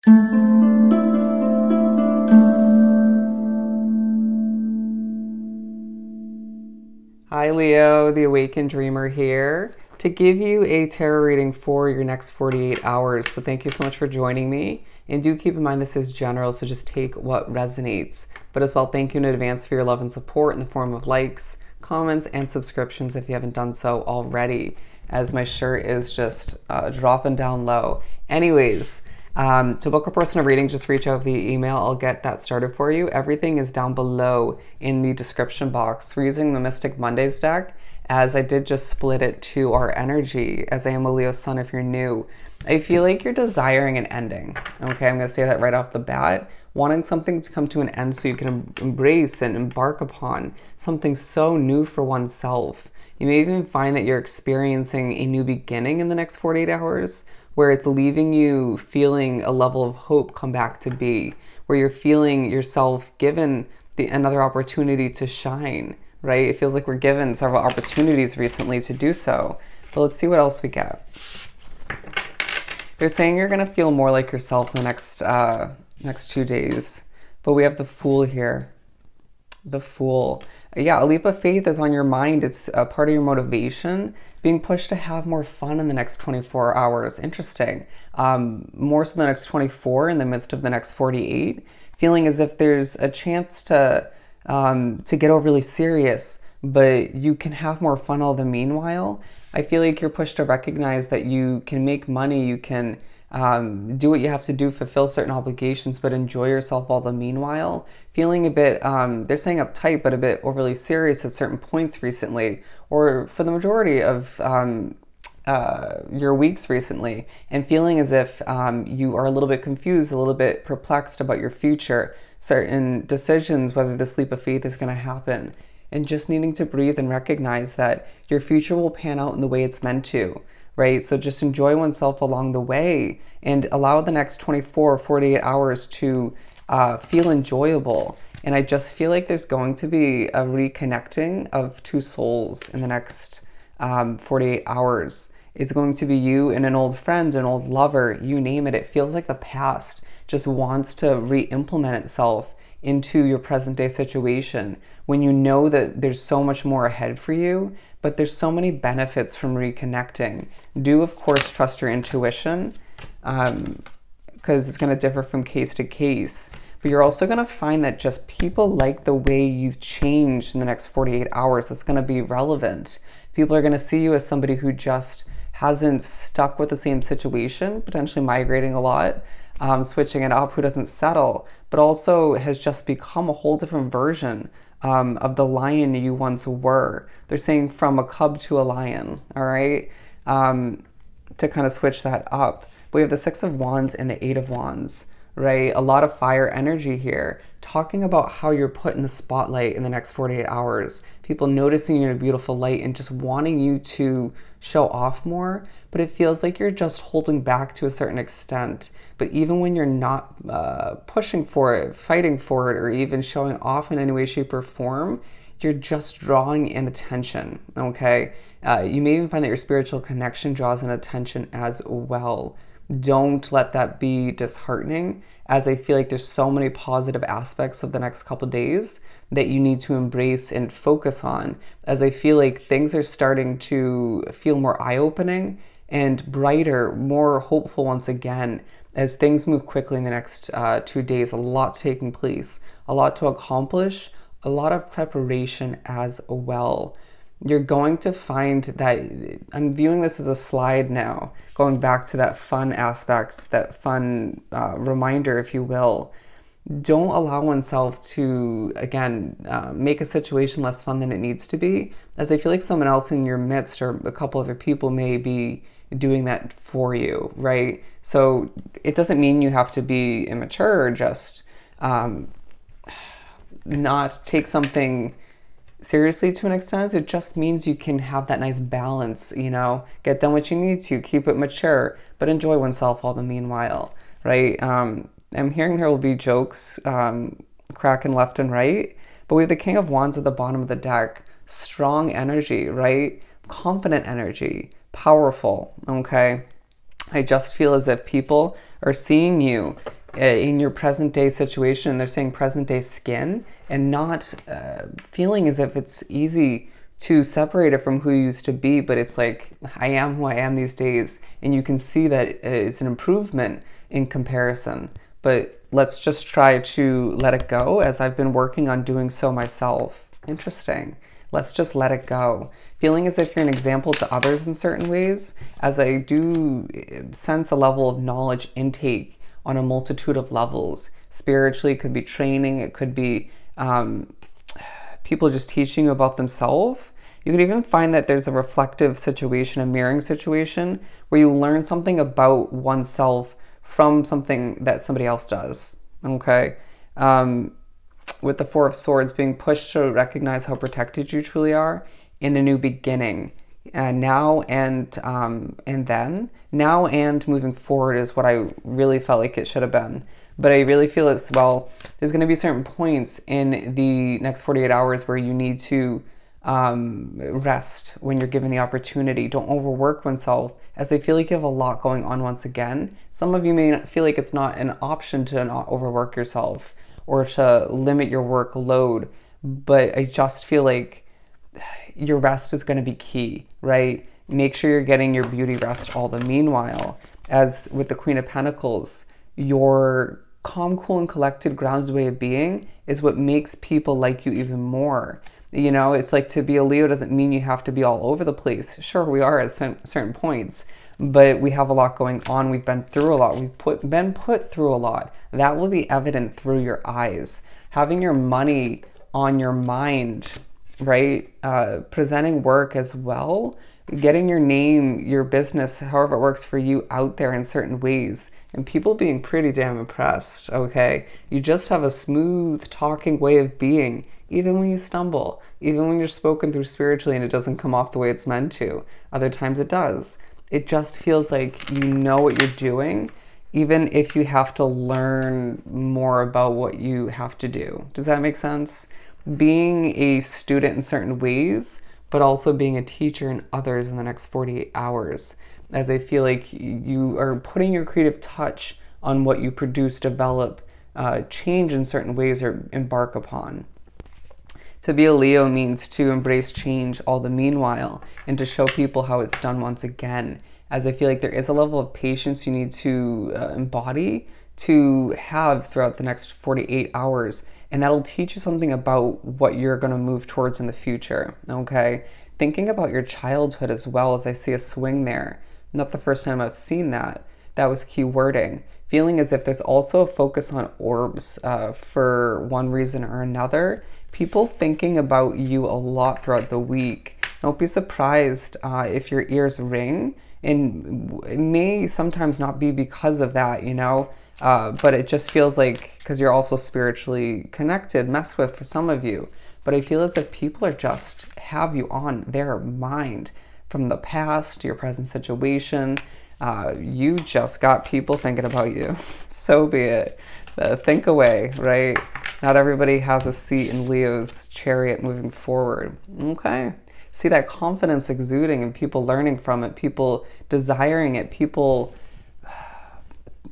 Hi Leo, the Awakened Dreamer here to give you a tarot reading for your next 48 hours. So thank you so much for joining me. And do keep in mind this is general, so just take what resonates. But as well, thank you in advance for your love and support in the form of likes, comments, and subscriptions if you haven't done so already, as my shirt is just dropping down low. Anyways, to book a personal reading, just reach out via email. I'll get that started for you. Everything is down below in the description box. We're using the Mystic Mondays deck, as I did just split it to our energy, as I am a Leo sun if you're new. I feel like you're desiring an ending. Okay, I'm going to say that right off the bat. Wanting something to come to an end so you can embrace and embark upon something so new for oneself. You may even find that you're experiencing a new beginning in the next 48 hours, where it's leaving you feeling a level of hope come back to be, where you're feeling yourself given another opportunity to shine, right? It feels like we're given several opportunities recently to do so. But let's see what else we get. They're saying you're going to feel more like yourself in the next 2 days. But we have the Fool here. The Fool. Yeah, a leap of faith is on your mind. It's a part of your motivation, being pushed to have more fun in the next 24 hours. Interesting. More so the next 24 in the midst of the next 48. Feeling as if there's a chance to get overly serious, but you can have more fun all the meanwhile. I feel like you're pushed to recognize that you can make money, you can do what you have to do, fulfill certain obligations, but enjoy yourself all the meanwhile. Feeling a bit, they're saying uptight, but a bit overly serious at certain points recently, or for the majority of your weeks recently, and feeling as if you are a little bit confused, a little bit perplexed about your future, certain decisions, whether this leap of faith is going to happen, and just needing to breathe and recognize that your future will pan out in the way it's meant to. Right? So just enjoy oneself along the way and allow the next 24 or 48 hours to feel enjoyable. And I just feel like there's going to be a reconnecting of two souls in the next 48 hours. It's going to be you and an old friend, an old lover, you name it. It feels like the past just wants to re-implement itself into your present day situation, when you know that there's so much more ahead for you, but there's so many benefits from reconnecting. Do, of course, trust your intuition, because it's going to differ from case to case. But you're also going to find that just people like the way you've changed in the next 48 hours. It's going to be relevant. People are going to see you as somebody who just hasn't stuck with the same situation, potentially migrating a lot, switching it up, who doesn't settle, but also has just become a whole different version of the lion you once were. They're saying from a cub to a lion, all right? To kind of switch that up. We have the Six of Wands and the Eight of Wands, right? A lot of fire energy here, talking about how you're put in the spotlight in the next 48 hours. People noticing you in a beautiful light and just wanting you to show off more, but it feels like you're just holding back to a certain extent. But even when you're not pushing for it, fighting for it, or even showing off in any way, shape, or form, you're just drawing in attention, okay? You may even find that your spiritual connection draws in attention as well. Don't let that be disheartening, as I feel like there's so many positive aspects of the next couple days that you need to embrace and focus on, as I feel like things are starting to feel more eye-opening and brighter, more hopeful once again, as things move quickly in the next 2 days. A lot taking place, a lot to accomplish, a lot of preparation as well. You're going to find that, I'm viewing this as a slide now, going back to that fun aspect, that fun reminder, if you will. Don't allow oneself to, again, make a situation less fun than it needs to be, as I feel like someone else in your midst or a couple other people may be doing that for you, right? So it doesn't mean you have to be immature or just not take something seriously to an extent. It just means you can have that nice balance, you know, get done what you need to, keep it mature, but enjoy oneself all the meanwhile, right? I'm hearing there will be jokes cracking left and right, but we have the King of Wands at the bottom of the deck. Strong energy, right? Confident energy, powerful, okay? I just feel as if people are seeing you in your present day situation. They're saying present day skin, and not feeling as if it's easy to separate it from who you used to be, but it's like, I am who I am these days, and you can see that it's an improvement in comparison. But let's just try to let it go, as I've been working on doing so myself. Interesting. Let's just let it go. Feeling as if you're an example to others in certain ways, as I do sense a level of knowledge intake on a multitude of levels. Spiritually, it could be training, it could be people just teaching you about themselves. You could even find that there's a reflective situation, a mirroring situation, where you learn something about oneself from something that somebody else does, okay? With the Four of Swords, being pushed to recognize how protected you truly are in a new beginning. Now and then. Now and moving forward is what I really felt like it should have been. But I really feel as well, there's going to be certain points in the next 48 hours where you need to rest when you're given the opportunity. Don't overwork oneself, as I feel like you have a lot going on once again. Some of you may feel like it's not an option to not overwork yourself or to limit your workload, but I just feel like your rest is going to be key, right? Make sure you're getting your beauty rest all the meanwhile. As with the Queen of Pentacles, your calm, cool, and collected, grounded way of being is what makes people like you even more. You know, it's like, to be a Leo doesn't mean you have to be all over the place. Sure, we are at certain points, but we have a lot going on. We've been through a lot. We've been put through a lot. That will be evident through your eyes. Having your money on your mind, right? Presenting work as well. Getting your name, your business, however it works for you, out there in certain ways. And people being pretty damn impressed, okay? You just have a smooth talking way of being, even when you stumble, even when you're spoken through spiritually and it doesn't come off the way it's meant to. Other times it does. It just feels like you know what you're doing, even if you have to learn more about what you have to do. Does that make sense? Being a student in certain ways, but also being a teacher in others in the next 48 hours. As I feel like you are putting your creative touch on what you produce, develop, change in certain ways, or embark upon. To be a Leo means to embrace change all the meanwhile, and to show people how it's done once again. As I feel like there is a level of patience you need to embody, to have throughout the next 48 hours. And that'll teach you something about what you're going to move towards in the future, okay? Thinking about your childhood as well, as I see a swing there. Not the first time I've seen that. That was key wording. Feeling as if there's also a focus on orbs for one reason or another. People thinking about you a lot throughout the week. Don't be surprised if your ears ring. And it may sometimes not be because of that, you know? But it just feels like, because you're also spiritually connected, messed with for some of you. But I feel as if people are just have you on their mind from the past, your present situation. You just got people thinking about you. So be it. Think away, right? Not everybody has a seat in Leo's chariot moving forward. Okay. See that confidence exuding and people learning from it, people desiring it, people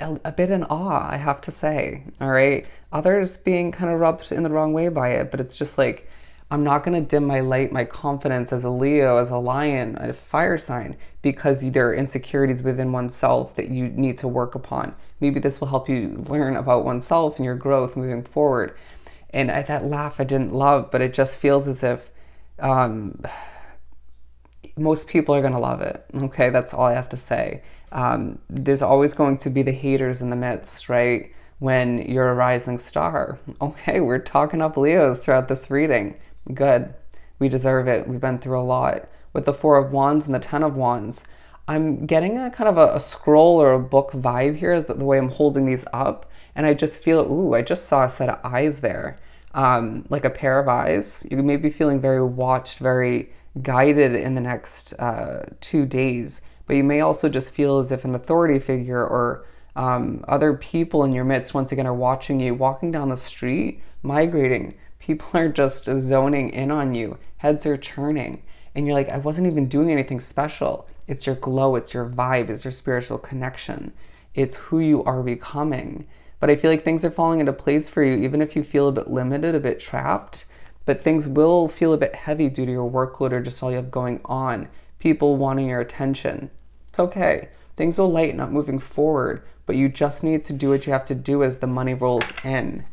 a bit in awe, I have to say, all right? Others being kind of rubbed in the wrong way by it, but it's just like, I'm not going to dim my light, my confidence as a Leo, as a lion, a fire sign, because there are insecurities within oneself that you need to work upon. Maybe this will help you learn about oneself and your growth moving forward. And that laugh I didn't love, but it just feels as if most people are going to love it. Okay, that's all I have to say. There's always going to be the haters in the midst, right? When you're a rising star. Okay, we're talking up Leos throughout this reading. Good. We deserve it. We've been through a lot. With the Four of Wands and the Ten of Wands, I'm getting a kind of a scroll or a book vibe here, is the way I'm holding these up. And I just feel, ooh, I just saw a set of eyes there. Like a pair of eyes. You may be feeling very watched, very guided in the next 2 days. But you may also just feel as if an authority figure or other people in your midst, once again, are watching you, walking down the street, migrating. People are just zoning in on you. Heads are churning. And you're like, I wasn't even doing anything special. It's your glow, it's your vibe, it's your spiritual connection. It's who you are becoming. But I feel like things are falling into place for you, even if you feel a bit limited, a bit trapped. But things will feel a bit heavy due to your workload or just all you have going on. People wanting your attention. It's okay. Things will lighten up moving forward, but you just need to do what you have to do as the money rolls in.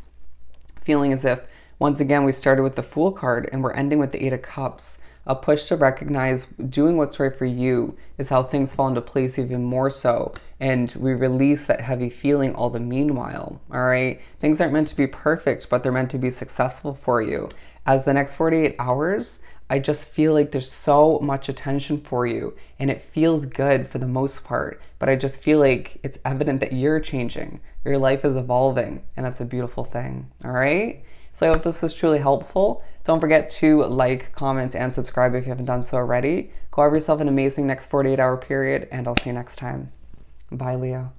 Feeling as if, once again, we started with the Fool card and we're ending with the Eight of Cups. A push to recognize doing what's right for you is how things fall into place even more so. And we release that heavy feeling all the meanwhile, all right? Things aren't meant to be perfect, but they're meant to be successful for you. As the next 48 hours, I just feel like there's so much attention for you and it feels good for the most part, but I just feel like it's evident that you're changing. Your life is evolving and that's a beautiful thing, all right? So I hope this was truly helpful. Don't forget to like, comment, and subscribe if you haven't done so already. Go have yourself an amazing next 48-hour period and I'll see you next time. Bye, Leo.